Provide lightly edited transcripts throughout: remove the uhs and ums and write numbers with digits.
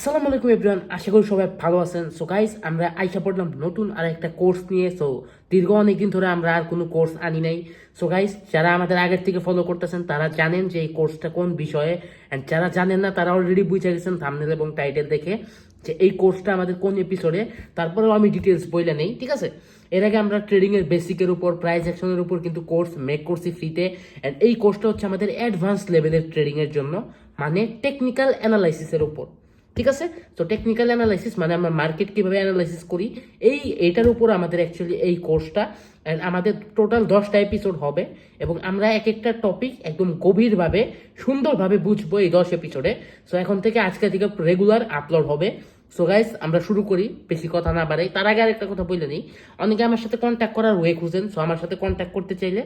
আসসালামু আলাইকুম এভরিওয়ান, আশা করি সবাই ভালো আছেন। সো গাইস, আমরা আইসা পড়লাম নতুন আর একটা কোর্স নিয়ে। সো দীর্ঘ অনেকদিন ধরে আমরা আর কোনো কোর্স আনি নাই। সো গাইস, যারা আমাদের আগের থেকে ফলো করতেছেন তারা জানেন যে এই কোর্সটা কোন বিষয়ে, অ্যান্ড যারা জানেন না তারা অলরেডি বুঝে গেছেন থাম্বনেল এবং টাইটেল দেখে যে এই কোর্সটা আমাদের কোন এপিসোডে। তারপরেও আমি ডিটেলস বইলে নেই, ঠিক আছে? এর আগে আমরা ট্রেডিং এর বেসিকের উপর, প্রাইস অ্যাকশনের উপর কিন্তু কোর্স মেক করছি ফ্রিতে, অ্যান্ড এই কোর্সটা হচ্ছে আমাদের অ্যাডভান্স লেভেলের ট্রেডিং এর জন্য, মানে টেকনিক্যাল অ্যানালাইসিসের উপর, ঠিক আছে? তো টেকনিক্যাল অ্যানালাইসিস মানে আমরা মার্কেট কিভাবে অ্যানালাইসিস করি, এইটার উপর আমাদের অ্যাকচুয়ালি এই কোর্সটা। অ্যান্ড আমাদের টোটাল 10টা এপিসোড হবে এবং আমরা এক একটা টপিক একদম গভীরভাবে সুন্দরভাবে বুঝবো এই 10 এপিসোডে। সো এখন থেকে আজকে থেকে রেগুলার আপলোড হবে। সো গাইস, আমরা শুরু করি, বেশি কথা না বাড়াই। তার আগে আরেকটা কথা বলে নিই, অনেকে আমার সাথে কন্ট্যাক্ট করার ওয়ে খুঁজেন। সো আমার সাথে কন্ট্যাক্ট করতে চাইলে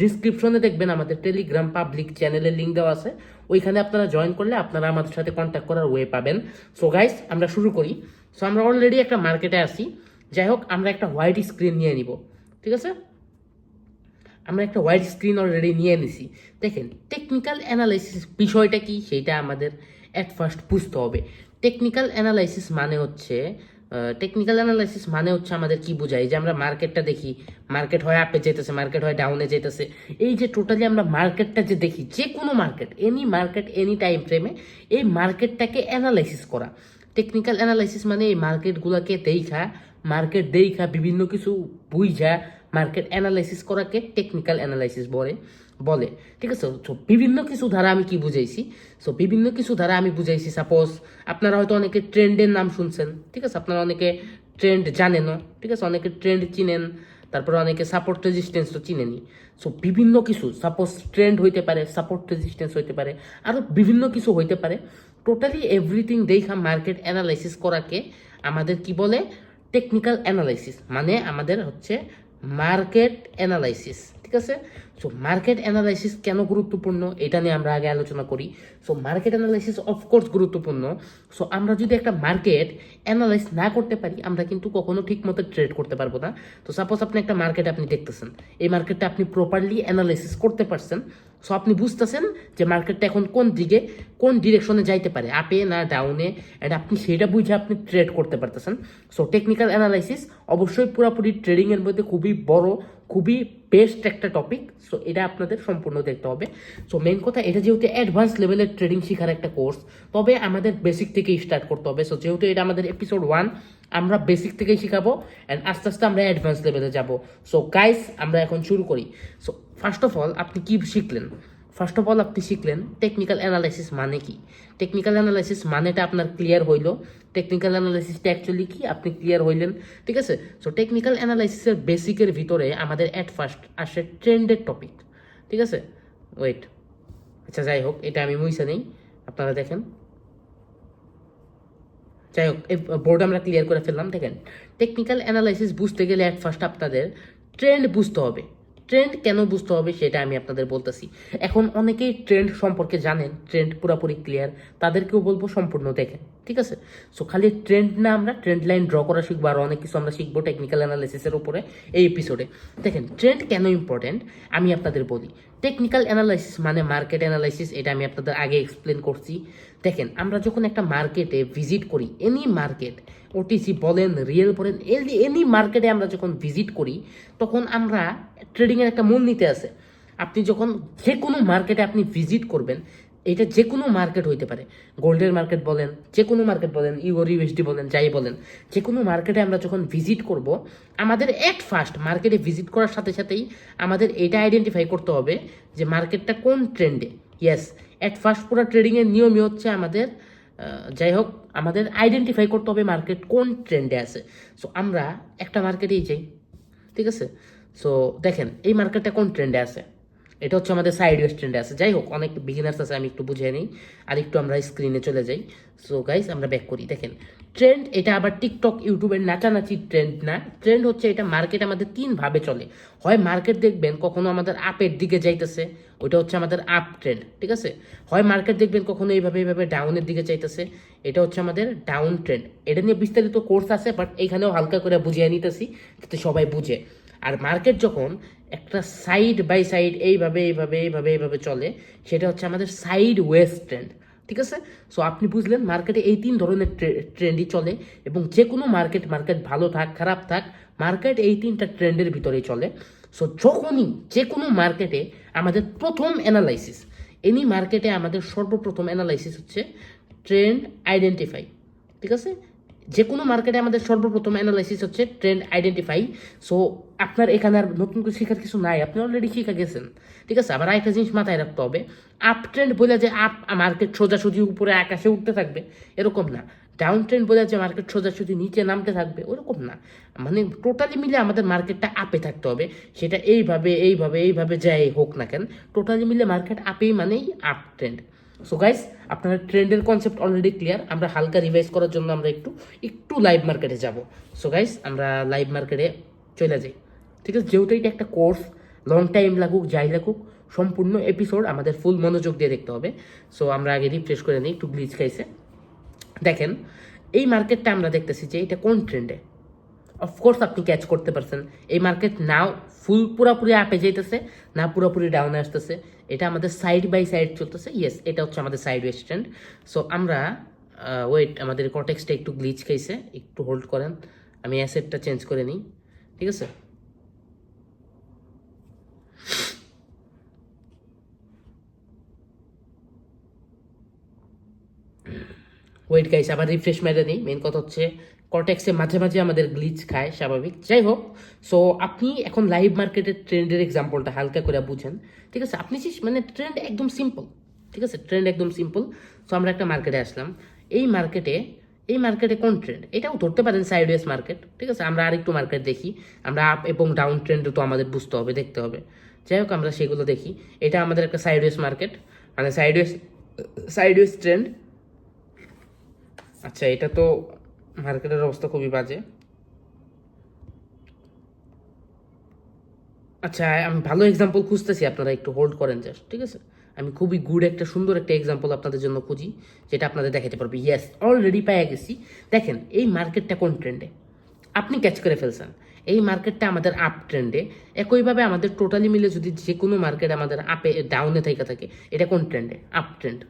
ডিসক্রিপশনে দেখবেন আমাদের টেলিগ্রাম পাবলিক চ্যানেলের লিঙ্ক দেওয়া আছে, ওইখানে আপনারা জয়েন করলে আপনারা আমাদের সাথে কন্ট্যাক্ট করার ওয়ে পাবেন। সো গাইস, আমরা শুরু করি। সো আমরা অলরেডি একটা মার্কেটে আসি। যাই হোক, আমরা একটা হোয়াইট স্ক্রিন নিয়ে নিব, ঠিক আছে? আমরা একটা হোয়াইট স্ক্রিন অলরেডি নিয়ে নিছি। দেখেন, টেকনিক্যাল অ্যানালাইসিস বিষয়টা কি সেটা আমাদের অ্যাট ফার্স্ট বুঝতে হবে। টেকনিক্যাল অ্যানালাইসিস মানে হচ্ছে আমাদের কি বোঝায়, যে আমরা মার্কেটটা দেখি, মার্কেট হয় আপে যেতেছে, মার্কেট হয় ডাউনে যেতেছে, এই যে টোটালি আমরা মার্কেটটা যে দেখি, যে কোনো মার্কেট, এনি টাইম ফ্রেমে, এই মার্কেটটাকে অ্যানালাইসিস করা। টেকনিক্যাল অ্যানালাইসিস মানে এই মার্কেটগুলোকে দেখা বিভিন্ন কিছু বুঝা মার্কেট অ্যানালাইসিস করাকে টেকনিক্যাল অ্যানালাইসিস বলে, ঠিক আছে? তো বিভিন্ন কিছু ধারা আমি কি বুঝাইছি, আমি বুঝাইছি, সাপোজ আপনারা হয়তো অনেকে ট্রেন্ডের নাম শুনছেন, ঠিক আছে? আপনারা অনেকে ট্রেন্ড জানেনও, ঠিক আছে? অনেকে ট্রেন্ড চিনেন, তারপরে অনেকে সাপোর্ট রেজিস্ট্যান্স তো চিনেনি। সো বিভিন্ন কিছু, সাপোজ ট্রেন্ড হইতে পারে, সাপোর্ট রেজিস্ট্যান্স হইতে পারে, আরও বিভিন্ন কিছু হইতে পারে। টোটালি এভরিথিং দেখা মার্কেট অ্যানালাইসিস করাকে আমাদের কি বলে? Technical analysis. মানে আমাদের হচ্ছে মার্কেট অ্যানালাইসিস, ঠিক আছে? সো মার্কেট অ্যানালাইসিস কেন গুরুত্বপূর্ণ এটা নিয়ে আমরা আগে আলোচনা করি। সো মার্কেট অ্যানালাইসিস অফকোর্স গুরুত্বপূর্ণ। সো আমরা যদি একটা মার্কেট অ্যানালাইজ না করতে পারি, আমরা কিন্তু কখনো ঠিক মতো ট্রেড করতে পারবো না। তো সাপোজ আপনি একটা মার্কেট আপনি দেখতেছেন, এই মার্কেটটা আপনি প্রপারলি অ্যানালাইসিস করতে পারছেন। সো আপনি বুঝতেছেন যে মার্কেটটা এখন কোন দিকে, কোন ডিরেকশনে যাইতে পারে, আপে না ডাউনে, অ্যান্ড আপনি সেটা বুঝে আপনি ট্রেড করতে পারতেছেন। সো টেকনিক্যাল অ্যানালাইসিস অবশ্যই পুরোপুরি ট্রেডিংয়ের মধ্যে খুবই বড়, খুবই বেস্ট একটা টপিক। সো এটা আপনাদের সম্পূর্ণ দেখতে হবে। সো মেন কথা, এটা যেহেতু অ্যাডভান্স লেভেলের ট্রেডিং শেখার একটা কোর্স, তবে আমাদের বেসিক থেকেই স্টার্ট করতে হবে। সো যেহেতু এটা আমাদের এপিসোড 1, আমরা বেসিক থেকেই শিখাবো, অ্যান্ড আস্তে আস্তে আমরা অ্যাডভান্স লেভেলে যাব। সো গাইস, আমরা এখন শুরু করি। সো ফার্স্ট অফ অল আপনি কি শিখলেন? আপনি শিখলেন টেকনিক্যাল অ্যানালাইসিস মানে কি। টেকনিক্যাল অ্যানালাইসিস মানেটা আপনার ক্লিয়ার হইল। টেকনিক্যাল অ্যানালাইসিসটা অ্যাকচুয়ালি কি আপনি ক্লিয়ার হইলেন, ঠিক আছে? সো টেকনিক্যাল অ্যানালাইসিসের বেসিকের ভিতরে আমাদের অ্যাট ফার্স্ট আসে ট্রেন্ডের টপিক, ঠিক আছে? ওয়েট, আচ্ছা যাই হোক, এটা আমি মুইসা নেই, আপনারা দেখেন। যাই হোক, এই বোর্ড আমরা ক্লিয়ার করে ফেললাম। দেখেন, টেকনিক্যাল অ্যানালাইসিস বুঝতে গেলে অ্যাট ফার্স্ট আপনাদের ট্রেন্ড বুঝতে হবে। ট্রেন্ড কেন বুঝতে হবে সেটা আমি আপনাদের বলতেছি। এখন অনেকেই ট্রেন্ড সম্পর্কে জানেন, ট্রেন্ড পুরোপুরি ক্লিয়ার, তাদেরকেও বলবো সম্পূর্ণ দেখেন, ঠিক আছে? সো খালি ট্রেন্ড না, আমরা ট্রেন্ড লাইন ড্র করা শিখবো, আর অনেক কিছু আমরা শিখবো টেকনিক্যাল অ্যানালাইসিসের উপরে এই এপিসোডে। দেখেন, ট্রেন্ড কেন ইম্পর্টেন্ট আমি আপনাদের বলি। টেকনিক্যাল অ্যানালাইসিস মানে মার্কেট অ্যানালাইসিস, এটা আমি আপনাদের আগে এক্সপ্লেন করছি। দেখেন, আমরা যখন একটা মার্কেটে ভিজিট করি, এনি মার্কেট, ওটিসি বলেন, রিয়েল বলেন, এনি মার্কেটে আমরা যখন ভিজিট করি, তখন আমরা ট্রেডিংয়ের একটা মূলনীতি আছে। আপনি যখন যে কোনো মার্কেটে আপনি ভিজিট করবেন, এটা যে কোনো মার্কেট হইতে পারে, গোল্ডের মার্কেট বলেন, যে কোনো মার্কেট বলেন, ইউএসডি বলেন, যাই বলেন, যে কোনো মার্কেটে আমরা যখন ভিজিট করব, আমাদের অ্যাট ফার্স্ট মার্কেটে ভিজিট করার সাথে সাথেই আমাদের এটা আইডেন্টিফাই করতে হবে যে মার্কেটটা কোন ট্রেন্ডে। ইয়েস, অ্যাট ফার্স্ট পুরো ট্রেডিংয়ের নিয়মই হচ্ছে আমাদের, যাই হোক, আমাদের আইডেন্টিফাই করতে হবে মার্কেট কোন ট্রেন্ডে আছে। সো আমরা একটা মার্কেটেই যাই, ঠিক আছে? সো দেখেন, এই মার্কেটটা কোন ট্রেন্ডে আছে, এটা হচ্ছে আমাদের সাইড ওয়েজ ট্রেন্ডে আছে। যাই হোক, অনেক বিগিনার্স আছে, আমি একটু বুঝিয়ে নিই, আর একটু আমরা স্ক্রিনে চলে যাই। সো গাইস, আমরা ব্যাক করি। দেখেন, ট্রেন্ড এটা আবার টিকটক ইউটিউবের নাচানাচি ট্রেন্ড না। ট্রেন্ড হচ্ছে এটা মার্কেট আমাদের 3 ভাবে চলে। হয় মার্কেট দেখবেন কখনো আমাদের আপের দিকে যাইতেছে, ওইটা হচ্ছে আমাদের আপ ট্রেন্ড, ঠিক আছে? হয় মার্কেট দেখবেন কখনো এইভাবে ডাউনের দিকে চাইতেছে, এটা হচ্ছে আমাদের ডাউন ট্রেন্ড। এটা নিয়ে বিস্তারিত কোর্স আছে, বাট এইখানেও হালকা করে বুঝিয়ে নিতেছি যাতে সবাই বুঝে। আর মার্কেট যখন একটা সাইড বাই সাইড এইভাবে চলে, সেটা হচ্ছে আমাদের সাইড ওয়েজ ট্রেন্ড। ঠিক আছে। সো আপনি বুঝলেন মার্কেটে এই 3 ধরনের ট্রেন্ডই চলে, এবং যে কোনো মার্কেট ভালো থাক খারাপ থাক, মার্কেট এই 3টা ট্রেন্ডের ভিতরেই চলে। সো যখনই যে কোনো মার্কেটে আমাদের প্রথম অ্যানালাইসিস, এনি মার্কেটে আমাদের সর্বপ্রথম অ্যানালাইসিস হচ্ছে ট্রেন্ড আইডেন্টিফাই। ঠিক আছে, যে কোনো মার্কেটে আমাদের সর্বপ্রথম অ্যানালাইসিস হচ্ছে ট্রেন্ড আইডেন্টিফাই। সো আপনার এখানে আর নতুন করে শেখার কিছু নাই, আপনি অলরেডি শিখে গেছেন। ঠিক আছে, আবার একটা জিনিস মাথায় রাখতে হবে, আপ ট্রেন্ড বলে যে আপ মার্কেট সোজাসুজি উপরে আকাশে উঠতে থাকবে এরকম না, ডাউন ট্রেন্ড বলে যে মার্কেট সোজাসুজি নিচে নামতে থাকবে ওরকম না। মানে টোটালি মিলে আমাদের মার্কেটটা আপে থাকতে হবে, সেটা এইভাবে এইভাবে এইভাবে যাই হোক না কেন, টোটালি মিলে মার্কেট আপেই মানেই আপ ট্রেন্ড। সো গাইস, আপনারা ট্রেন্ডের কনসেপ্ট অলরেডি ক্লিয়ার। আমরা হালকা রিভাইজ করার জন্য আমরা একটু লাইভ মার্কেটে যাব। সো গাইস, আমরা লাইভ মার্কেটে চলে যাই। ঠিক আছে, যেহেতু এটা একটা কোর্স, লং টাইম লাগুক যাই লাগুক, সম্পূর্ণ এপিসোড আমাদের ফুল মনোযোগ দিয়ে দেখতে হবে। সো আমরা আগে রিফ্রেশ করে নিই, একটু গ্লিচ খাইছে। দেখেন এই মার্কেটটা আমরা দেখতেছি যে এটা কোন ট্রেন্ডে। অফকোর্স আপনি ক্যাচ করতে পারছেন এই মার্কেট নাও পুরাপুরি আপে যাইতেছে না পুরোপুরি ডাউনে আসতেছে, এটা আমাদের সাইড বাই সাইড চলতেছে। ইয়েস, এটা হচ্ছে আমাদের সাইড ওয়েজ ট্রেন্ড। সো আমরা ওয়েট, আমাদের কটেক্সটা একটু গ্লিচ খাইছে, একটু হোল্ড করেন, আমি অ্যাসেটটা চেঞ্জ করে নিই। ঠিক আছে, ওয়েট গাইস, আবার রিফ্রেশ মেরে নিই। মেন কথা হচ্ছে কর্টেক্সে মাঝে মাঝে আমাদের গ্লিচ খায়, স্বাভাবিক। যাই হোক, সো আপনি এখন লাইভ মার্কেটের ট্রেন্ডের এক্সাম্পলটা হালকা করে বুঝেন। ঠিক আছে, আপনি মানে ট্রেন্ড একদম সিম্পল। ঠিক আছে, ট্রেন্ড একদম সিম্পল। সো আমরা একটা মার্কেটে আসলাম, এই মার্কেটে কোন ট্রেন্ড, এটাও ধরতে পারেন সাইডওয়েজ মার্কেট। ঠিক আছে, আমরা আরেকটু মার্কেট দেখি, আমরা আপ এবং ডাউন ট্রেন্ড তো আমাদের বুঝতে হবে, দেখতে হবে। যাই হোক, আমরা সেগুলো দেখি। এটা আমাদের একটা সাইডওয়েজ মার্কেট, মানে সাইডওয়েজ ট্রেন্ড। আচ্ছা, এটা তো মার্কেটের অবস্থা খুবই বাজে। আচ্ছা, আমি ভালো এক্সাম্পল খুঁজতেছি, আপনারা একটু হোল্ড করেন জাস্ট। ঠিক আছে, আমি খুবই গুড একটা সুন্দর একটা এক্সাম্পল আপনাদের জন্য খুঁজি, যেটা আপনাদের দেখাতে পারবে। ইয়েস, অলরেডি পেয়ে গেছি। দেখেন এই মার্কেটটা কোন ট্রেন্ডে, আপনি ক্যাচ করে ফেলছেন। এই মার্কেটটা আমাদের আপ ট্রেন্ডে। একইভাবে আমাদের টোটালি মিলে যদি যে কোনো মার্কেট আমাদের আপে ডাউনে থেকে থাকে, এটা কোন ট্রেন্ডে, আপ ট্রেন্ড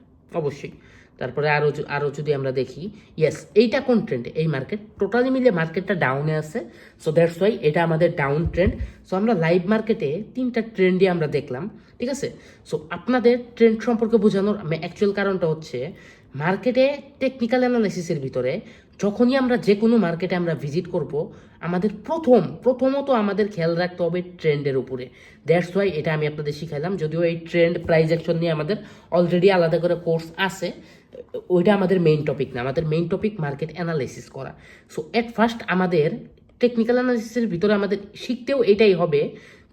অবশ্যই। তারপরে আরও যদি আমরা দেখি, ইয়েস, এইটা কোন ট্রেন্ডে, এই মার্কেট টোটালি মিলে মার্কেটটা ডাউনে আছে। সো দ্যাটস ওয়াই এটা আমাদের ডাউন ট্রেন্ড। সো আমরা লাইভ মার্কেটে 3টা ট্রেন্ডই আমরা দেখলাম। ঠিক আছে, সো আপনাদের ট্রেন্ড সম্পর্কে বোঝানোর অ্যাকচুয়াল কারণটা হচ্ছে, মার্কেটে টেকনিক্যাল অ্যানালাইসিসের ভিতরে যখনই আমরা যে কোনো মার্কেটে আমরা ভিজিট করব, আমাদের প্রথমত আমাদের খেয়াল রাখতে হবে ট্রেন্ডের উপরে। দ্যাটস ওয়াই এটা আমি আপনাদের শিখাইলাম, যদিও এই ট্রেন্ড প্রাইস অ্যাকশন নিয়ে আমাদের অলরেডি আলাদা করে কোর্স আছে, ওইটা আমাদের মেইন টপিক না। আমাদের মেইন টপিক মার্কেট অ্যানালাইসিস করা। সো এট ফার্স্ট আমাদের টেকনিক্যাল অ্যানালাইসিসের ভিতরে আমাদের শিখতেও এটাই হবে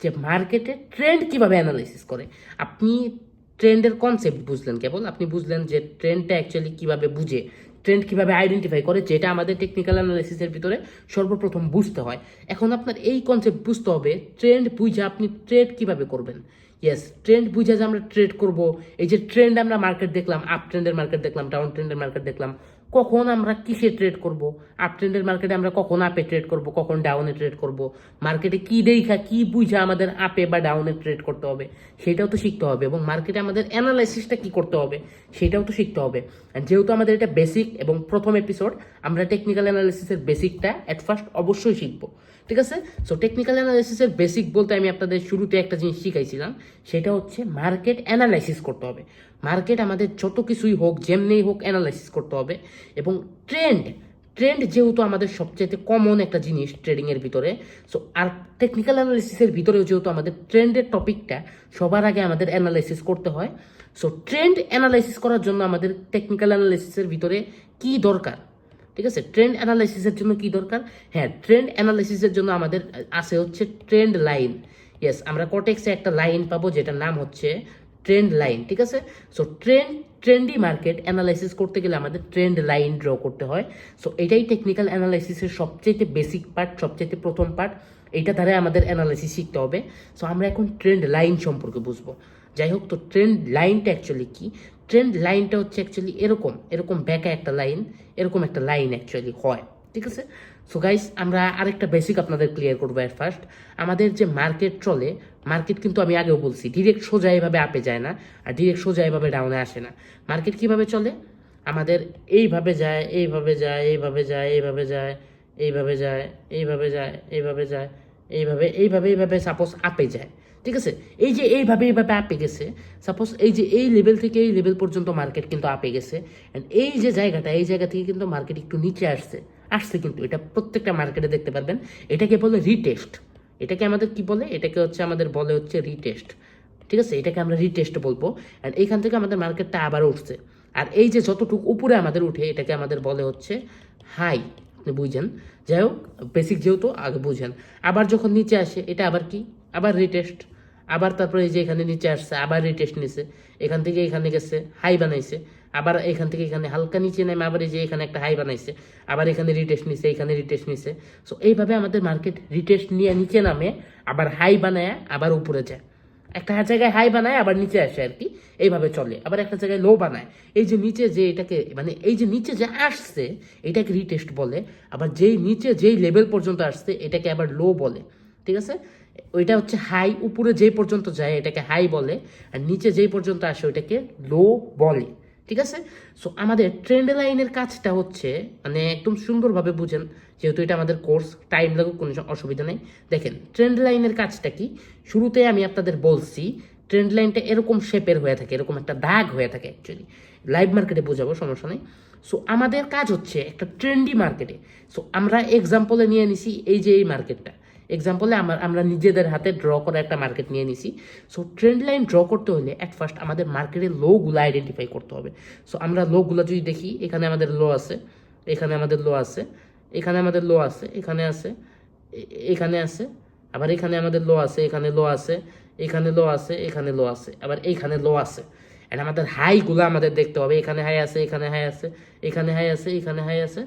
যে মার্কেটে ট্রেন্ড কিভাবে অ্যানালাইসিস করে। আপনি ট্রেন্ডের কনসেপ্ট বুঝলেন, কেবল আপনি বুঝলেন যে ট্রেন্ডটা অ্যাকচুয়ালি কীভাবে বুঝে, ট্রেন্ড কীভাবে আইডেন্টিফাই করে, যেটা আমাদের টেকনিক্যাল অ্যানালাইসিসের ভিতরে সর্বপ্রথম বুঝতে হয়। এখন আপনার এই কনসেপ্ট বুঝতে হবে, ট্রেন্ড বুঝে আপনি ট্রেড কীভাবে করবেন। ইয়েস, ট্রেন্ড বুঝে যে আমরা ট্রেড করব, এই যে ট্রেন্ড আমরা মার্কেট দেখলাম, আপ ট্রেন্ডের মার্কেট দেখলাম, ডাউন ট্রেন্ডের মার্কেট দেখলাম, কখন আমরা কিসে ট্রেড করব, আপ ট্রেন্ডের মার্কেটে আমরা কখন আপে ট্রেড করব, কখন ডাউনে ট্রেড করব, মার্কেটে কি দেখা কি বুঝে আমাদের আপে বা ডাউনে ট্রেড করতে হবে, সেটাও তো শিখতে হবে। এবং মার্কেটে আমাদের অ্যানালাইসিসটা কি করতে হবে সেটাও তো শিখতে হবে। আর যেহেতু আমাদের এটা বেসিক এবং প্রথম এপিসোড, আমরা টেকনিক্যাল অ্যানালাইসিসের বেসিকটা অ্যাট ফার্স্ট অবশ্যই শিখবো। ঠিক আছে, সো টেকনিক্যাল অ্যানালাইসিসের বেসিক বলতে আমি আপনাদের শুরুতে একটা জিনিস শিখাইছিলাম, সেটা হচ্ছে মার্কেট অ্যানালাইসিস করতে হবে। মার্কেট আমাদের যত কিছুই হোক, যেমনিই হোক, অ্যানালাইসিস করতে হবে। এবং ট্রেন্ড যেহেতু আমাদের সবচেয়ে কমন একটা জিনিস ট্রেডিংয়ের ভিতরে, সো আর টেকনিক্যাল অ্যানালাইসিসের ভিতরেও যেহেতু আমাদের ট্রেন্ডের টপিকটা সবার আগে আমাদের অ্যানালাইসিস করতে হয়। সো ট্রেন্ড অ্যানালাইসিস করার জন্য আমাদের টেকনিক্যাল অ্যানালাইসিসের ভিতরে কি দরকার, ঠিক আছে, ট্রেন্ড অ্যানালাইসিসের জন্য কি দরকার, হ্যাঁ, ট্রেন্ড অ্যানালাইসিসের জন্য আমাদের আছে হচ্ছে ট্রেন্ড লাইন। ইয়েস, আমরা কটেক্সে একটা লাইন পাবো যেটার নাম হচ্ছে ট্রেন্ড লাইন। ঠিক আছে, সো ট্রেন্ডি মার্কেট অ্যানালাইসিস করতে গেলে আমাদের ট্রেন্ড লাইন ড্র করতে হয়। সো এটাই টেকনিক্যাল অ্যানালাইসিসের সবচেয়ে বেসিক পার্ট, সবচেয়ে প্রথম পার্ট। এইটা দ্বারা আমাদের অ্যানালাইসিস শিখতে হবে। সো আমরা এখন ট্রেন্ড লাইন সম্পর্কে বুঝবো। যাই হোক, তো ট্রেন্ড লাইনটা অ্যাকচুয়ালি কি, ট্রেন্ড লাইনটা হচ্ছে অ্যাকচুয়ালি এরকম ব্যাকা একটা লাইন, এরকম একটা লাইন অ্যাকচুয়ালি হয়। ঠিক আছে। সো গাইস, আমরা আরেকটা বেসিক আপনাদের ক্লিয়ার করবো এট ফার্স্ট। আমাদের যে মার্কেট চলে, মার্কেট কিন্তু আমি আগেও বলছি ডিরেক্ট সোজা এভাবে আপে যায় না, আর ডিরেক্ট সোজা এভাবে ডাউনে আসে না। মার্কেট কিভাবে চলে, আমাদের এইভাবে যায়, এইভাবে যায়, এইভাবে যায়, এইভাবে যায়, এইভাবে যায়, এইভাবে যায়, এইভাবে যায়, এইভাবে এইভাবে এইভাবে সাপোজ আপে যায়। ঠিক আছে, এই যে এইভাবে এইভাবে আপে গেছে, সাপোজ এই যে এই লেভেল থেকে এই লেভেল পর্যন্ত মার্কেট কিন্তু আপে গেছে, অ্যান্ড এই যে জায়গাটা, এই জায়গা থেকে কিন্তু মার্কেট একটু নিচে আসছে আসছে কিন্তু এটা প্রত্যেকটা মার্কেটে দেখতে পারবেন। এটাকে বলে রিটেস্ট। এটাকে আমাদের কি বলে, এটাকে হচ্ছে আমাদের বলে হচ্ছে রিটেস্ট। ঠিক আছে, এটাকে আমরা রিটেস্ট বলবো। অ্যান্ড এইখান থেকে আমাদের মার্কেটটা আবার উঠছে, আর এই যে যতটুকু উপরে আমাদের উঠে এটাকে আমাদের বলে হচ্ছে হাই। আপনি বুঝেন, যাই হোক বেসিক যেহেতু আগে বুঝেন। আবার যখন নিচে আসে এটা আবার কি, আবার রিটেস্ট। আবার তারপরে এই যে এখানে নিচে আসছে আবার রিটেস্ট নিছে, এখান থেকে এখানে গেছে হাই বানাইছে, আবার এখান থেকে এখানে হালকা নিচে নেমে আবার এই যে এখানে একটা হাই বানাইছে, আবার এখানে রিটেস্ট নিছে, এখানে রিটেস্ট নিছে। সো এইভাবে আমাদের মার্কেট রিটেস্ট নিয়ে নিচে নামে, আবার হাই বানায়, আবার উপরে যায়। একটা জায়গায় হাই বানায় আবার নিচে আসে আর কি, এইভাবে চলে। আবার একটা জায়গায় লো বানায়, এই যে নিচে যে এটাকে মানে এই যে নিচে যে আসছে এটাকে রিটেস্ট বলে, আবার যেই নিচে যেই লেভেল পর্যন্ত আসছে এটাকে আবার লো বলে। ঠিক আছে, ওইটা হচ্ছে হাই, উপরে যেই পর্যন্ত যায় এটাকে হাই বলে, আর নিচে যেই পর্যন্ত আসে ওইটাকে লো বলে। ঠিক আছে, সো আমাদের ট্রেন্ড লাইনের কাজটা হচ্ছে মানে একদম সুন্দরভাবে বুঝেন, যেহেতু এটা আমাদের কোর্স, টাইম লাগুক কোনো অসুবিধা নেই। দেখেন ট্রেন্ড লাইনের কাজটা কি, শুরুতে আমি আপনাদের বলছি ট্রেন্ড লাইনটা এরকম শেপের হয়ে থাকে, এরকম একটা দাগ হয়ে থাকে অ্যাকচুয়ালি। লাইভ মার্কেটে বোঝাবো, সমস্যা নেই। সো আমাদের কাজ হচ্ছে একটা ট্রেন্ডি মার্কেটে, সো আমরা এক্সাম্পলে নিয়ে নিছি এই যে এই মার্কেটটা, এক্সাম্পলে আমরা নিজেদের হাতে ড্র করা একটা মার্কেট নিয়ে নিছি। সো ট্রেন্ড লাইন ড্র করতে হলে অ্যাট ফার্স্ট আমাদের মার্কেটের লোগুলো আইডেন্টিফাই করতে হবে। সো আমরা লোগুলো যদি দেখি, এখানে আমাদের লো আছে, এখানে আমাদের লো আছে, এখানে আমাদের লো আছে, এখানে আছে, এখানে আছে, আবার এখানে আমাদের লো আছে, এখানে লো আছে, এখানে লো আছে, এখানে লো আছে, আবার এইখানে লো আছে। অ্যান্ড আমাদের হাইগুলো আমাদের দেখতে হবে, এখানে হাই আছে, এখানে হাই আছে, এখানে হাই আছে, এখানে হাই আছে,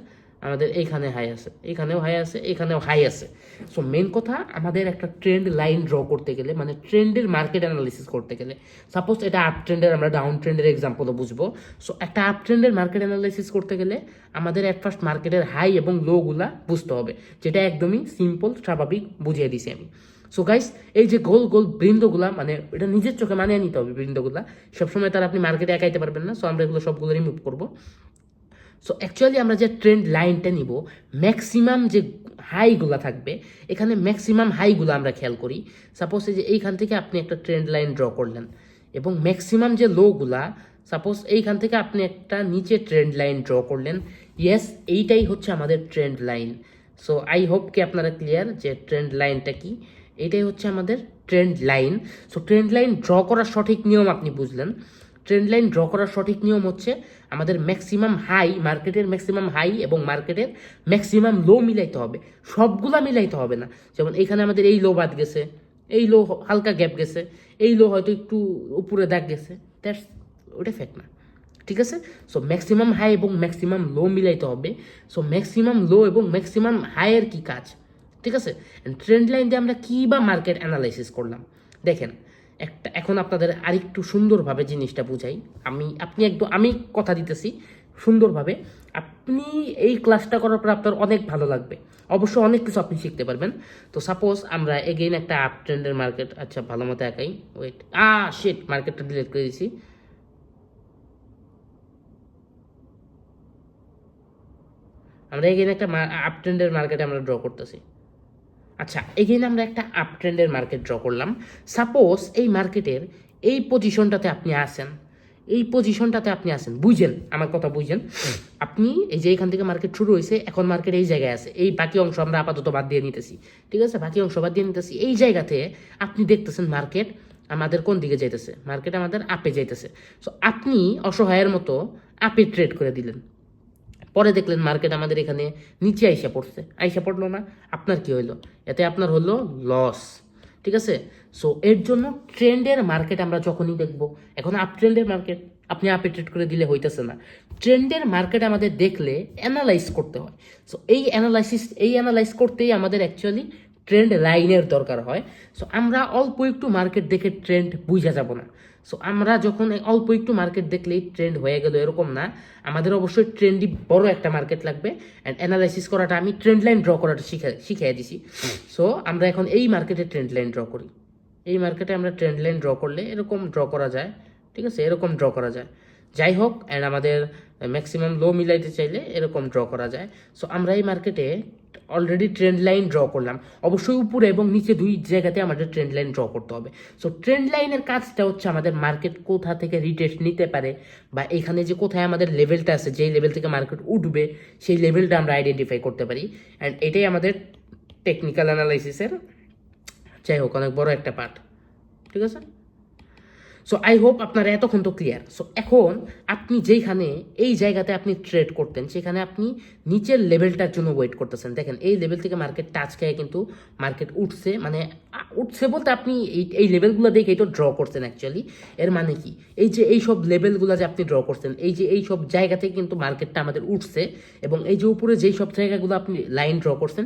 আমাদের এইখানে হাই আছে, এখানেও হাই আছে, এখানেও হাই আছে। সো মেন কথা, আমাদের একটা ট্রেন্ড লাইন ড্র করতে গেলে মানে ট্রেন্ডের মার্কেট অ্যানালিসিস করতে গেলে, সাপোজ এটা আপ ট্রেন্ডের, আমরা ডাউন ট্রেন্ডের এক্সাম্পলও বুঝবো। সো একটা আপ ট্রেন্ডের মার্কেট অ্যানালিসিস করতে গেলে আমাদের অ্যাট ফার্স্ট মার্কেটের হাই এবং লোগুলা বুঝতে হবে, যেটা একদমই সিম্পল স্বাভাবিক বুঝিয়ে দিছি আমি। সো গাইস, এই যে গোল গোল বৃন্দগুলা মানে এটা নিজের চোখে মানিয়ে নিতে হবে। বৃন্দগুলা সবসময় তার আপনি মার্কেটে একাইতে পারবেন না, সো আমরা এগুলো সবগুলো রিমুভ করবো। সো অ্যাকচুয়ালি আমরা যে ট্রেন্ড লাইনটা নিব, ম্যাক্সিমাম যে হাইগুলা থাকবে এখানে, ম্যাক্সিমাম হাইগুলো আমরা খেয়াল করি। সাপোজ এই যে এইখান থেকে আপনি একটা ট্রেন্ড লাইন ড্র করলেন, এবং ম্যাক্সিমাম যে লোগুলা, সাপোজ এইখান থেকে আপনি একটা নিচে ট্রেন্ড লাইন ড্র করলেন। ইয়েস, এইটাই হচ্ছে আমাদের trend line. So I hope কি আপনারা ক্লিয়ার যে ট্রেন্ড লাইনটা কি, এটাই হচ্ছে আমাদের trend line. So trend line draw করার সঠিক নিয়ম আপনি বুঝলেন। ট্রেন্ড লাইন ড্র করার সঠিক নিয়ম হচ্ছে আমাদের ম্যাক্সিমাম হাই, মার্কেটের ম্যাক্সিমাম হাই এবং মার্কেটের ম্যাক্সিমাম লো মিলাইতে হবে, সবগুলা মিলাইতে হবে না। যেমন এখানে আমাদের এই লো বাদ গেছে, এই লো হালকা গ্যাপ গেছে, এই লো হয়তো একটু উপরে দাগ গেছে, দ্যাটস ওটা ফ্যাক্ট না। ঠিক আছে, সো ম্যাক্সিমাম হাই এবং ম্যাক্সিমাম লো মিলাইতে হবে। সো ম্যাক্সিমাম লো এবং ম্যাক্সিমাম হাইয়ের কি কাজ, ঠিক আছে। ট্রেন্ড লাইন দিয়ে আমরা কী বা মার্কেট অ্যানালাইসিস করলাম, দেখেন একটা এখন আপনাদের আরেকটু সুন্দরভাবে জিনিসটা বুঝাই। আমি কথা দিতেছি সুন্দরভাবে, আপনি এই ক্লাসটা করার পর আপনার অনেক ভালো লাগবে, অবশ্য অনেক কিছু আপনি শিখতে পারবেন। তো সাপোজ আমরা এগেইন একটা আপ ট্রেন্ডের মার্কেট, আচ্ছা ভালো মতো একাই ওয়েট, শিট মার্কেটটা ডিলিট করে দিয়েছি। আমরা এগেইন একটা আপ ট্রেন্ডের মার্কেটে আমরা ড্র করতেছি। আচ্ছা, এগেইন আমরা একটা আপ ট্রেন্ডের মার্কেট ড্র করলাম। সাপোজ এই মার্কেটের এই পজিশনটাতে আপনি আসেন, এই পজিশনটাতে আপনি আসেন, বুঝেন আমার কথা বুঝেন। আপনি এই যে এখান থেকে মার্কেট শুরু হয়েছে, এখন মার্কেট এই জায়গায় আছে, এই বাকি অংশ আমরা আপাতত বাদ দিয়ে নিতেছি, ঠিক আছে, বাকি অংশ বাদ দিয়ে নিতেছি। এই জায়গাতে আপনি দেখতেছেন মার্কেট আমাদের কোন দিকে যাইতেছে, মার্কেট আমাদের আপে যাইতেছে। সো আপনি অসহায়ের মতো আপে ট্রেড করে দিলেন, পরে দেখলেন মার্কেট আমাদের এখানে নিচে আইসা পড়লো না, আপনার কি হইলো, এতে আপনার হলো লস। ঠিক আছে, সো এর জন্য ট্রেন্ডের মার্কেট আমরা যখনই দেখবো, এখন আপ ট্রেন্ডের মার্কেট আপনি আপে ট্রেড করে দিলে হইতেছে না, ট্রেন্ডের মার্কেট আমাদের দেখলে অ্যানালাইজ করতে হয়। সো এই অ্যানালাইজ করতেই আমাদের অ্যাকচুয়ালি ট্রেন্ড লাইনের দরকার হয়। সো আমরা অল্প একটু মার্কেট দেখে ট্রেন্ড বুঝা যাব না। সো আমরা যখন অল্প একটু মার্কেট দেখলেই ট্রেন্ড হয়ে গেল এরকম না, আমাদের অবশ্যই ট্রেন্ডই বড় একটা মার্কেট লাগবে। অ্যান্ড অ্যানালাইসিস করাটা, আমি ট্রেন্ড লাইন ড্র করাটা শিখিয়ে দিছি। সো আমরা এখন এই মার্কেটে ট্রেন্ড লাইন ড্র করি। এই মার্কেটে আমরা ট্রেন্ড লাইন ড্র করলে এরকম ড্র করা যায়, ঠিক আছে, এরকম ড্র করা যায়। যাই হোক, অ্যান্ড আমাদের ম্যাক্সিমাম লো মিলাইতে চাইলে এরকম ড্র করা যায়। সো আমরা এই মার্কেটে অলরেডি ট্রেন্ড লাইন ড্র করলাম। অবশ্যই উপরে এবং নিচে দুই জায়গাতে আমাদের ট্রেন্ড লাইন ড্র করতে হবে। সো ট্রেন্ড লাইনের কাজটা হচ্ছে আমাদের মার্কেট কোথা থেকে রিটেস্ট নিতে পারে, বা এখানে যে কোথায় আমাদের লেভেলটা আছে, যেই লেভেল থেকে মার্কেট উঠবে সেই লেভেলটা আমরা আইডেন্টিফাই করতে পারি। অ্যান্ড এটাই আমাদের টেকনিক্যাল অ্যানালাইসিসের, যাই হোক, অনেক বড় একটা পার্ট, ঠিক আছে। সো আই হোপ আপনারা এতক্ষণ তো ক্লিয়ার। সো এখন আপনি যেইখানে এই জায়গাতে আপনি ট্রেড করতেন, সেখানে আপনি নিচের লেভেলটার জন্য ওয়েট করতেছেন। দেখেন এই লেভেল থেকে মার্কেট টাচ খেয়ে কিন্তু মার্কেট উঠছে, মানে উঠছে বলতে আপনি এই লেভেলগুলো দেখে এটা ড্র করছেন অ্যাকচুয়ালি। এর মানে কি, এই যে এই সব লেভেলগুলো যে আপনি ড্র করছেন, এই যে এই সব জায়গা থেকে কিন্তু মার্কেটটা আমাদের উঠছে, এবং এই যে উপরে যেই সব জায়গাগুলো আপনি লাইন ড্র করছেন,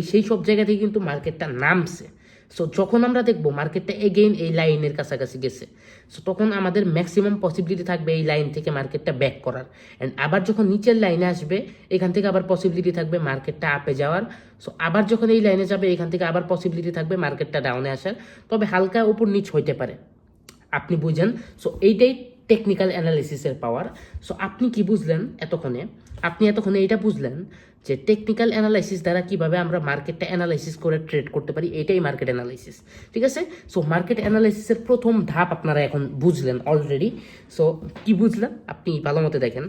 সেই সব জায়গা থেকে কিন্তু মার্কেটটা নামছে। সো যখন আমরা দেখবো মার্কেটটা এগেইন এই লাইনের কাছাকাছি গেছে, সো তখন আমাদের ম্যাক্সিমাম পসিবিলিটি থাকবে এই লাইন থেকে মার্কেটটা ব্যাক করার। অ্যান্ড আবার যখন নিচের লাইনে আসবে, এখান থেকে আবার পসিবিলিটি থাকবে মার্কেটটা আপে যাওয়ার। সো আবার যখন এই লাইনে যাবে, এখান থেকে আবার পসিবিলিটি থাকবে মার্কেটটা ডাউনে আসার, তবে হালকা উপর নিচ হইতে পারে, আপনি বুঝেন। সো এইটাই টেকনিক্যাল অ্যানালিসিসের পাওয়ার। সো আপনি কি বুঝলেন এতক্ষণে? আপনি এতক্ষণে এইটা বুঝলেন যে টেকনিক্যাল অ্যানালাইসিস দ্বারা কিভাবে আমরা মার্কেটটা অ্যানালাইসিস করে ট্রেড করতে পারি, এটাই মার্কেট অ্যানালাইসিস, ঠিক আছে। সো মার্কেট অ্যানালাইসিসের প্রথম ধাপ আপনারা এখন বুঝলেন অলরেডি। সো কি বুঝলেন আপনি ভালো মতো দেখেন।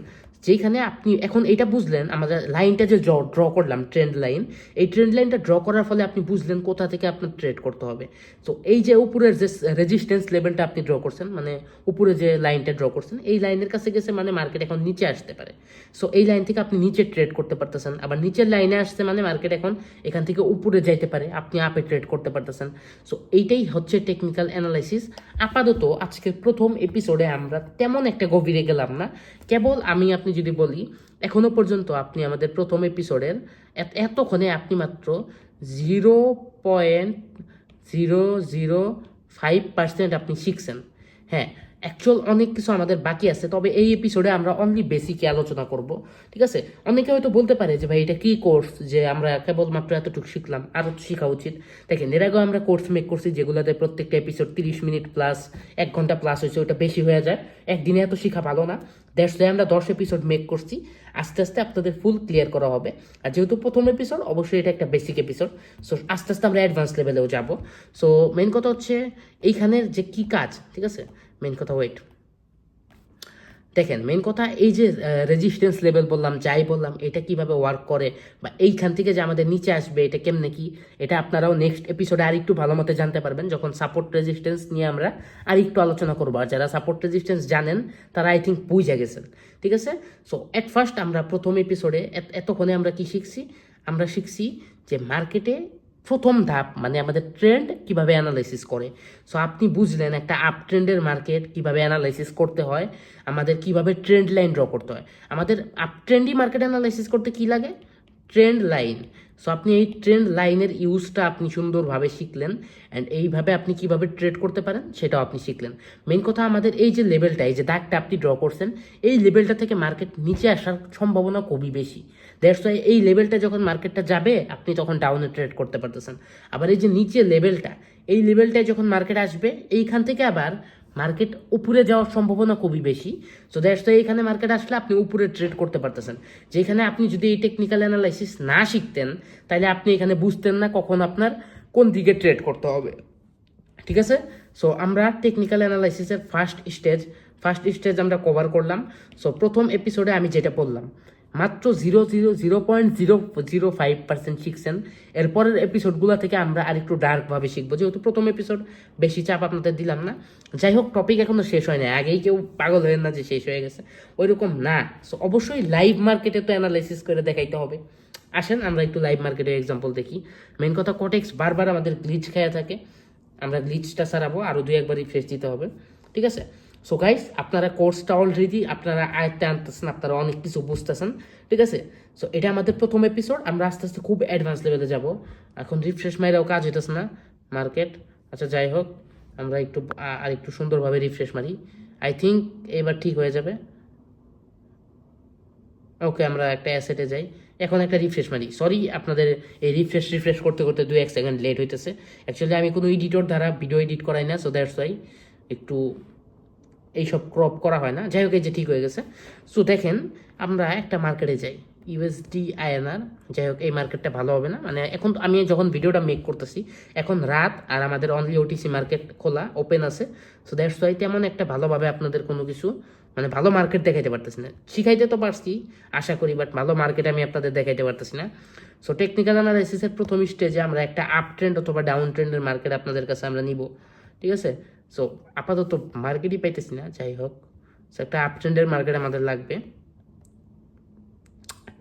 যেখানে আপনি এখন এটা বুঝলেন, আমাদের লাইনটা যে ড্র করলাম ট্রেন্ড লাইন, এই ট্রেন্ড লাইনটা ড্র করার ফলে আপনি বুঝলেন কোথা থেকে আপনার ট্রেড করতে হবে। তো এই যে উপরের যে রেজিস্ট্যান্স লেভেলটা আপনি ড্র করছেন, মানে উপরে যে লাইনটা ড্র করছেন, এই লাইনের কাছে গেছে মানে মার্কেট এখন নিচে আসতে পারে। সো এই লাইন থেকে আপনি নিচে ট্রেড করতে পারতেছেন, আবার নিচের লাইনে আসছে মানে মার্কেট এখন এখান থেকে উপরে যাইতে পারে, আপনি আপে ট্রেড করতে পারতেছেন। সো এইটাই হচ্ছে টেকনিক্যাল অ্যানালাইসিস। আপাতত আজকের প্রথম এপিসোডে আমরা তেমন একটা গভীরে গেলাম না, কেবল আমি আপনি যদি বলি, এখনো পর্যন্ত আপনি আমাদের প্রথম এপিসোডের এতক্ষণে আপনি মাত্র 0.005% আপনি শিখছেন। হ্যাঁ, অ্যাকচুয়াল অনেক কিছু আমাদের বাকি আছে, তবে এই এপিসোডে আমরা অনলি বেসিকে আলোচনা করব, ঠিক আছে। অনেকে হয়তো বলতে পারে যে ভাই এটা কি কোর্স, যে আমরা কেবলমাত্র এতটুকু শিখলাম, আরও শেখা উচিত। দেখেন এর আগেও আমরা কোর্স মেক করছি যেগুলোতে প্রত্যেকটা এপিসোড 30 মিনিট প্লাস 1 ঘন্টা প্লাস হয়েছে, ওটা বেশি হয়ে যায়, একদিনে এত শেখা ভালো না। দ্যাটস ওয়াই আমরা 10 এপিসোড মেক করছি, আস্তে আস্তে আপনাদের ফুল ক্লিয়ার করা হবে। আর যেহেতু প্রথম এপিসোড, অবশ্যই এটা একটা বেসিক এপিসোড, সো আস্তে আস্তে আমরা অ্যাডভান্স লেভেলেও যাব। সো মেন কথা হচ্ছে এইখানের যে কি কাজ, ঠিক আছে, মেন কথা ওয়েট দেখেন। মেন কথা এই যে রেজিস্ট্যান্স লেভেল বললাম, যাই বললাম, এটা কিভাবে ওয়ার্ক করে, বা এইখান থেকে যে আমাদের নিচে আসবে এটা কেমনে কি, এটা আপনারাও নেক্সট এপিসোডে আর একটু ভালো মতো জানতে পারবেন, যখন সাপোর্ট রেজিস্ট্যান্স নিয়ে আমরা আর একটু আলোচনা করবো। আর যারা সাপোর্ট রেজিস্ট্যান্স জানেন তারা আই থিঙ্ক বুঝে গেছেন, ঠিক আছে। সো এট ফার্স্ট আমরা প্রথম এপিসোডে এতক্ষণে আমরা কি শিখছি? আমরা শিখছি যে মার্কেটে প্রথম ধাপ মানে আমাদের ট্রেন্ড কিভাবে অ্যানালাইসিস করে। সো আপনি বুঝলেন একটা আপ ট্রেন্ডের মার্কেট কিভাবে অ্যানালাইসিস করতে হয়, আমাদের কিভাবে ট্রেন্ড লাইন ড্র করতে হয়। আমাদের আপ ট্রেন্ডই মার্কেট অ্যানালাইসিস করতে কি লাগে? Trend line. সো আপনি এই ট্রেন্ড লাইনের ইউজটা আপনি সুন্দরভাবে শিখলেন, অ্যান্ড এইভাবে আপনি কিভাবে ট্রেড করতে পারেন সেটাও আপনি শিখলেন। মেন কথা আমাদের এই যে লেভেলটা, এই যে দাগটা আপনি ড্র করছেন, এই লেভেলটা থেকে মার্কেট নিচে আসার সম্ভাবনা খুবই বেশি। দ্যাটস ওয়াই এই লেভেলটা যখন মার্কেটটা যাবে, আপনি তখন ডাউনে ট্রেড করতে পারতেছেন। আবার এই যে নিচে লেভেলটা, এই লেভেলটায় যখন মার্কেট আসবে, এইখান থেকে আবার মার্কেট উপরে যাওয়ার সম্ভাবনা খুবই বেশি। সো দ্যাটস ওয়াই এখানে মার্কেট আসলে আপনি উপরে ট্রেড করতে পারতেছেন। যেখানে আপনি যদি এই টেকনিক্যাল অ্যানালাইসিস না শিখতেন, তাহলে আপনি এখানে বুঝতেন না কখন আপনার কোন দিকে ট্রেড করতে হবে, ঠিক আছে। সো আমরা টেকনিক্যাল অ্যানালাইসিসের ফার্স্ট স্টেজ আমরা কভার করলাম। সো প্রথম এপিসোডে আমি যেটা বললাম, মাত্র 0.005% শিখছেন। এরপরের এপিসোডগুলো থেকে আমরা আরেকটু ডার্কভাবে শিখবো, যেহেতু প্রথম এপিসোড বেশি চাপ আপনাদের দিলাম না। যাই হোক, টপিক এখনো শেষ হয় না, আগেই কেউ পাগল হয়ে না যে শেষ হয়ে গেছে, ওইরকম না। সো অবশ্যই লাইভ মার্কেটে তো অ্যানালাইসিস করে দেখাইতে হবে। আসেন আমরা একটু লাইভ মার্কেটের এক্সাম্পল দেখি। মেন কথা, কটেক্স বারবার আমাদের গ্লিচ খেয়ে থাকে, আমরা গ্লিচটা সারাবো, আরও 2-1বার রিফ্রেশ দিতে হবে, ঠিক আছে। সো গাইস, আপনারা কোর্সটা অলরেডি আপনারা আয়ত্তে আনতেছেন, আপনারা অনেক কিছু বুঝতেছেন, ঠিক আছে। সো এটা আমাদের প্রথম এপিসোড, আমরা আস্তে আস্তে খুব অ্যাডভান্স লেভেলে যাব। এখন রিফ্রেশ মাইরাও কাজ হইতেছে না মার্কেট, আচ্ছা যাই হোক, আমরা একটু আর একটু সুন্দরভাবে রিফ্রেশ মারি। আই থিঙ্ক এবার ঠিক হয়ে যাবে। ওকে, আমরা একটা অ্যাসেটে যাই, এখন একটা রিফ্রেশ মারি। সরি, আপনাদের এই রিফ্রেশ করতে করতে 2-1 সেকেন্ড লেট হইতেছে। অ্যাকচুয়ালি আমি কোনো এডিটর দ্বারা ভিডিও এডিট করাই না, সো দ্যাটস ওয়াই একটু এইসব ক্রপ করা হয় না। যাই হোক, এই যে ঠিক হয়ে গেছে। সো দেখেন, আমরা একটা মার্কেটে যাই, ইউএসডি আইএনআর। যাই হোক, এই মার্কেটটা ভালো হবে না, মানে এখন আমি যখন ভিডিওটা মেক করতেছি এখন রাত, আর আমাদের অনলি ওটিসি মার্কেট খোলা ওপেন আছে। সো দ্যাটস ওয়াই তেমন একটা ভালোভাবে আপনাদের কোনো কিছু মানে ভালো মার্কেট দেখাইতে পারতেছি না। শিখাইতে তো পারছি আশা করি, বাট ভালো মার্কেট আমি আপনাদের দেখাইতে পারতেছি না। সো টেকনিক্যাল অ্যানালাইসিসের প্রথম স্টেজে আমরা একটা আপ ট্রেন্ড অথবা ডাউন ট্রেন্ডের মার্কেট আপনাদের কাছে আমরা নিব, ঠিক আছে? সো আপাতত মার্কেটই পাইতেছি না। যাই হোক, সো একটা আপ ট্রেন্ডের মার্কেট আমাদের লাগবে।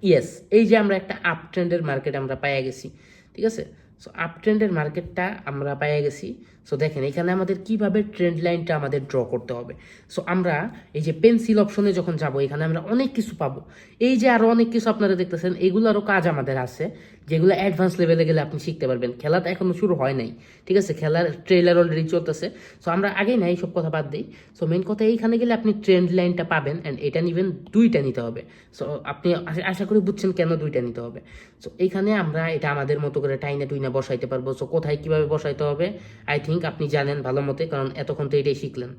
ইয়েস, এই যে আমরা একটা আপ ট্রেন্ডের মার্কেট আমরা পাইয়া গেছি, ঠিক আছে? সো আপ ট্রেন্ডের মার্কেটটা আমরা পাইয়া গেছি। সো দেখেন, এখানে আমাদের কিভাবে ট্রেন্ড লাইনটা আমাদের ড্র করতে হবে। সো আমরা এই যে পেন্সিল অপশনে যখন যাব, এখানে আমরা অনেক কিছু পাবো। এই যে আরও অনেক কিছু আপনারা দেখতেছেন, এগুলো আরও কাজ আমাদের আছে, যেগুলো অ্যাডভান্স লেভেলে গেলে আপনি শিখতে পারবেন। খেলাটা এখনো শুরু হয় নাই, ঠিক আছে? খেলার ট্রেলার অলরেডি চলতেছে। সো আমরা আগেই না এইসব কথা বাদ দিই। সো মেন কথা, এইখানে গেলে আপনি ট্রেন্ড লাইনটা পাবেন, অ্যান্ড এটা নেবেন, দুইটা নিতে হবে। সো আপনি আশা করি বুঝছেন কেন দুইটা নিতে হবে। সো এইখানে আমরা এটা আমাদের মতো করে টাইনা টুইনা বসাইতে পারবো। সো কোথায় কীভাবে বসাইতে হবে আই থিঙ্ক আপনি জানেন ভালো মতে, কারণ এতক্ষণ তো এটাই শিখলেন।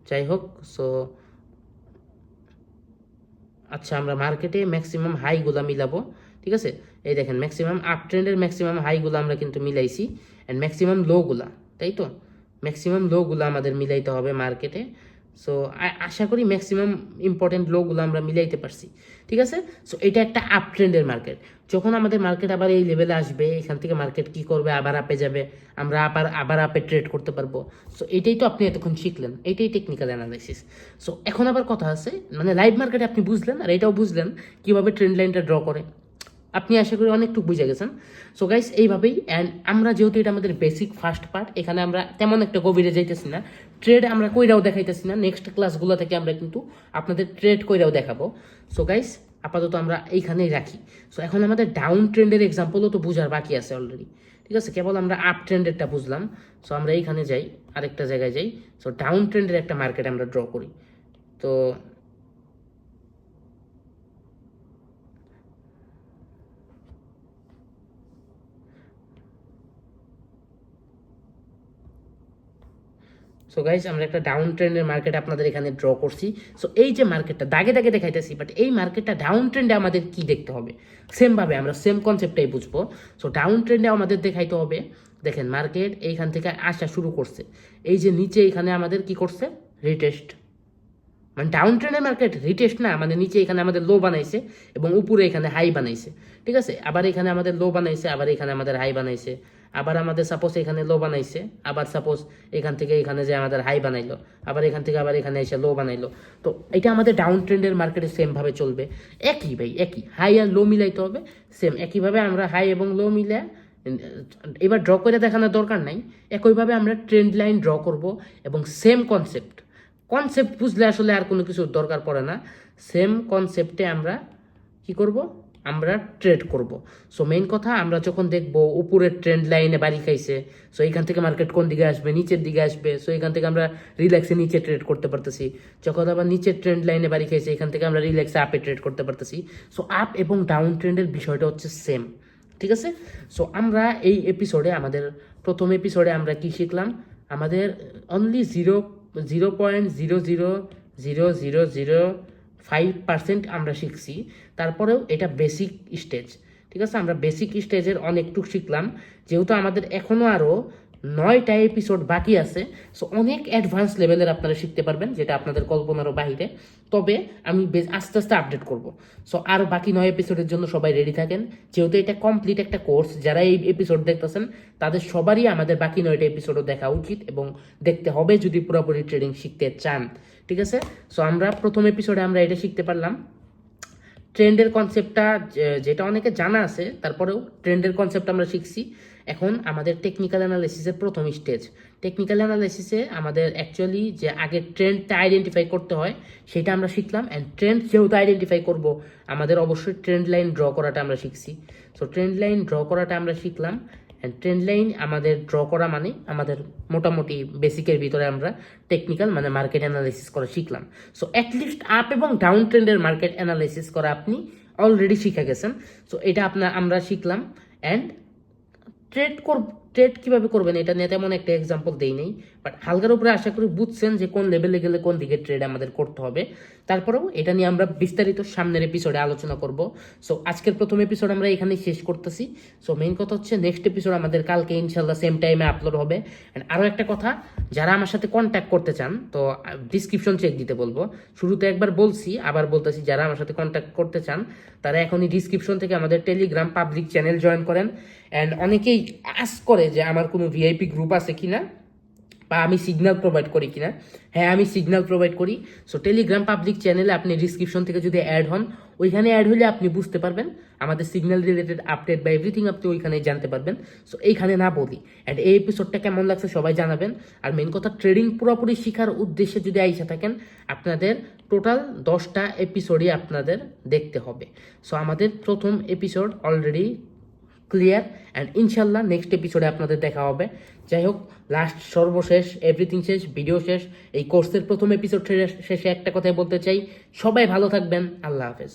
যাই হোক, সো আচ্ছা, আমরা মার্কেটে ম্যাক্সিমাম হাইগুলা মিলাবো, ঠিক আছে? এই দেখেন, ম্যাক্সিমাম আপ ট্রেন্ডের ম্যাক্সিমাম হাইগুলো আমরা কিন্তু মিলাইছি, অ্যান্ড ম্যাক্সিমাম লোগুলা, তাই তো? ম্যাক্সিমাম লোগুলো আমাদের মিলাইতে হবে মার্কেটে। সো আশা করি ম্যাক্সিমাম ইম্পর্টেন্ট লোগুলো আমরা মিলাইতে পারছি, ঠিক আছে? সো এটা একটা আপ ট্রেন্ডের মার্কেট। যখন আমাদের মার্কেট আবার এই লেভেলে আসবে, এখান থেকে মার্কেট কি করবে, আবার আপে যাবে, আমরা আবার আপে ট্রেড করতে পারবো। সো এটাই তো আপনি এতক্ষণ শিখলেন, এটাই টেকনিক্যাল অ্যানালাইসিস। সো এখন আবার কথা আছে, মানে লাইভ মার্কেটে আপনি বুঝলেন, আর এটাও বুঝলেন কীভাবে ট্রেন্ড লাইনটা ড্র করে। আপনি আশা করি অনেকটুকু বুঝে গেছেন। সো গাইস, এইভাবেই। অ্যান্ড আমরা যেহেতু এটা আমাদের বেসিক ফার্স্ট পার্ট, এখানে আমরা তেমন একটা গভীরে যাইতেছি না, ট্রেড আমরা কইরাও দেখাইতেছি না। নেক্সট ক্লাসগুলো থেকে আমরা কিন্তু আপনাদের ট্রেড কইরাও দেখাবো। সো গাইস, আপাতত আমরা এইখানেই রাখি। সো এখন আমাদের ডাউন ট্রেন্ডের এক্সাম্পলও তো বোঝার বাকি আছে অলরেডি, ঠিক আছে? কেবল আমরা আপ ট্রেন্ডেরটা বুঝলাম। সো আমরা এইখানে যাই, আরেকটা জায়গায় যাই। সো ডাউন ট্রেন্ডের একটা মার্কেট আমরা ড্র করি। তো সো গাইজ, আমরা একটা ডাউন ট্রেন্ডের মার্কেট আপনাদের এখানে ড্র করছি। সো এই যে মার্কেটটা দাগে দাগে দেখাইতেছি, বাট এই মার্কেটটা ডাউন ট্রেন্ডে আমাদের কি দেখতে হবে, সেমভাবে আমরা সেম কনসেপ্টটাই বুঝবো। সো ডাউন ট্রেন্ডে আমাদের দেখাইতে হবে, দেখেন মার্কেট এইখান থেকে আসা শুরু করছে, এই যে নিচে এখানে আমাদের কি করছে, রিটেস্ট। মানে ডাউন ট্রেন্ডের মার্কেট রিটেস্ট না, মানে নিচে এখানে আমাদের লো বানাইছে এবং উপরে এখানে হাই বানাইছে, ঠিক আছে? আবার এখানে আমাদের লো বানাইছে, আবার এখানে আমাদের হাই বানাইছে, আবার আমাদের সাপোজ এখানে লো বানাইছে, আবার সাপোজ এখান থেকে এখানে যে আমাদের হাই বানাইলো, আবার এখান থেকে আবার এখানে এসে লো বানাইলো। তো এটা আমাদের ডাউন ট্রেন্ডের মার্কেটে সেমভাবে চলবে। একই ভাই, একই হাই আর লো মিলাইতে হবে, সেম একইভাবে আমরা হাই এবং লো মিলে এবার ড্র করে দেখানোর দরকার নাই। একইভাবে আমরা ট্রেন্ড লাইন ড্র করব, এবং সেম কনসেপ্ট বুঝলে আসলে আর কোনো কিছু দরকার পড়ে না। সেম কনসেপ্টে আমরা কি করব, আমরা ট্রেড করব। সো মেইন কথা, আমরা যখন দেখব উপরের ট্রেন্ড লাইনে বাড়ি খাইছে, সো এইখান থেকে মার্কেট কোন দিকে আসবে, নিচের দিকে আসবে, সো এখান থেকে আমরা রিল্যাক্সে নিচে ট্রেড করতে পারতেছি। যখন আবার নিচের ট্রেন্ড লাইনে বাড়ি খাইছে, এখান থেকে আমরা রিল্যাক্সে আপে ট্রেড করতে পারতেছি। সো আপ এবং ডাউন ট্রেন্ডের বিষয়টা হচ্ছে সেম, ঠিক আছে? সো আমরা এই এপিসোডে, আমাদের প্রথম এপিসোডে আমরা কি শিখলাম, আমাদের অনলি 0.0000005% আমরা শিখছি। তারপরেও এটা বেসিক স্টেজ, ঠিক আছে? আমরা বেসিক স্টেজের অনেকটুকু শিখলাম, যেহেতু আমাদের এখনও আরও 9টা এপিসোড বাকি আছে। সো অনেক অ্যাডভান্স লেভেলের আপনারা শিখতে পারবেন, যেটা আপনাদের কল্পনারও বাহিরে। তবে আমি আস্তে আস্তে আপডেট করব। সো আরও বাকি 9 এপিসোডের জন্য সবাই রেডি থাকেন, যেহেতু এটা কমপ্লিট একটা কোর্স। যারা এই এপিসোড দেখতেছেন তাদের সবারই আমাদের বাকি 9টা এপিসোডও দেখা উচিত এবং দেখতে হবে, যদি পুরোপুরি ট্রেডিং শিখতে চান, ঠিক আছে? সো আমরা প্রথম এপিসোডে আমরা এটা শিখতে পারলাম, ট্রেন্ডের কনসেপ্টটা, যেটা অনেকে জানা আছে, তারপরেও ট্রেন্ডের কনসেপ্ট আমরা শিখছি। এখন আমাদের টেকনিক্যাল অ্যানালাইসিসের প্রথম স্টেজ। টেকনিক্যাল অ্যানালাইসিসে আমাদের অ্যাকচুয়ালি যে আগে ট্রেন্ডটা আইডেন্টিফাই করতে হয় সেটা আমরা শিখলাম। অ্যান্ড ট্রেন্ড যেহেতু আইডেন্টিফাই করব, আমাদের অবশ্যই ট্রেন্ড লাইন ড্র করাটা আমরা শিখছি। সো ট্রেন্ড লাইন ড্র করাটা আমরা শিখলাম, অ্যান্ড ট্রেন্ড লাইন আমাদের ড্র করা মানে আমাদের মোটামুটি বেসিকের ভিতরে আমরা টেকনিক্যাল মানে মার্কেট অ্যানালাইসিস করা শিখলাম। সো অ্যাটলিস্ট আপ এবং ডাউন ট্রেন্ডের মার্কেট অ্যানালাইসিস করা আপনি অলরেডি শিখে গেছেন। সো এটা আমরা শিখলাম। অ্যান্ড ট্রেড কিভাবে করবেন এটা নিয়ে তেমন একটা এক্সাম্পল দেই নেই, বাট হালকার উপরে আশা করি বুঝছেন যে কোন লেভেলে গেলে কোন দিকে ট্রেড আমাদের করতে হবে। তারপরেও এটা নিয়ে আমরা বিস্তারিত সামনের এপিসোডে আলোচনা করব। সো আজকের প্রথম এপিসোড আমরা এখানেই শেষ করতেছি। সো মেইন কথা হচ্ছে নেক্সট এপিসোড আমাদের কালকে ইনশাল্লাহ সেম টাইমে আপলোড হবে। অ্যান্ড আরও একটা কথা, যারা আমার সাথে কন্ট্যাক্ট করতে চান তো ডিসক্রিপশন চেক দিতে বলবো। শুরুতে একবার বলছি, আবার বলতেছি, যারা আমার সাথে কন্ট্যাক্ট করতে চান তারা এখনই ডিসক্রিপশন থেকে আমাদের টেলিগ্রাম পাবলিক চ্যানেল জয়েন করেন। অ্যান্ড অনেকেই আস্ক করে যে আমার কোনো ভিআইপি গ্রুপ আছে কিনা বা আমি সিগন্যাল প্রোভাইড করি কিনা। হ্যাঁ, আমি সিগন্যাল প্রোভাইড করি। সো টেলিগ্রাম পাবলিক চ্যানেলে আপনি ডিসক্রিপশন থেকে যদি অ্যাড হন, ওইখানে অ্যাড হলে আপনি বুঝতে পারবেন আমাদের সিগন্যাল রিলেটেড আপডেট বা এভরিথিং আপনি ওইখানে জানতে পারবেন। সো এইখানে না বলি। অ্যান্ড এই এপিসোডটা কেমন লাগছে সবাই জানাবেন। আর মেন কথা, ট্রেডিং পুরোপুরি শেখার উদ্দেশ্যে যদি আইসা থাকেন, আপনাদের টোটাল 10টা এপিসোডই আপনাদের দেখতে হবে। সো আমাদের প্রথম এপিসোড অলরেডি ক্লিয়ার। অ্যান্ড ইনশাল্লাহ নেক্সট এপিসোডে আপনাদের দেখা হবে। যাই হোক, লাস্ট সর্বশেষ এভরিথিং শেষ, ভিডিও শেষ, এই কোর্সের প্রথম এপিসোড শেষে একটা কথাই বলতে চাই, সবাই ভালো থাকবেন। আল্লাহ হাফেজ।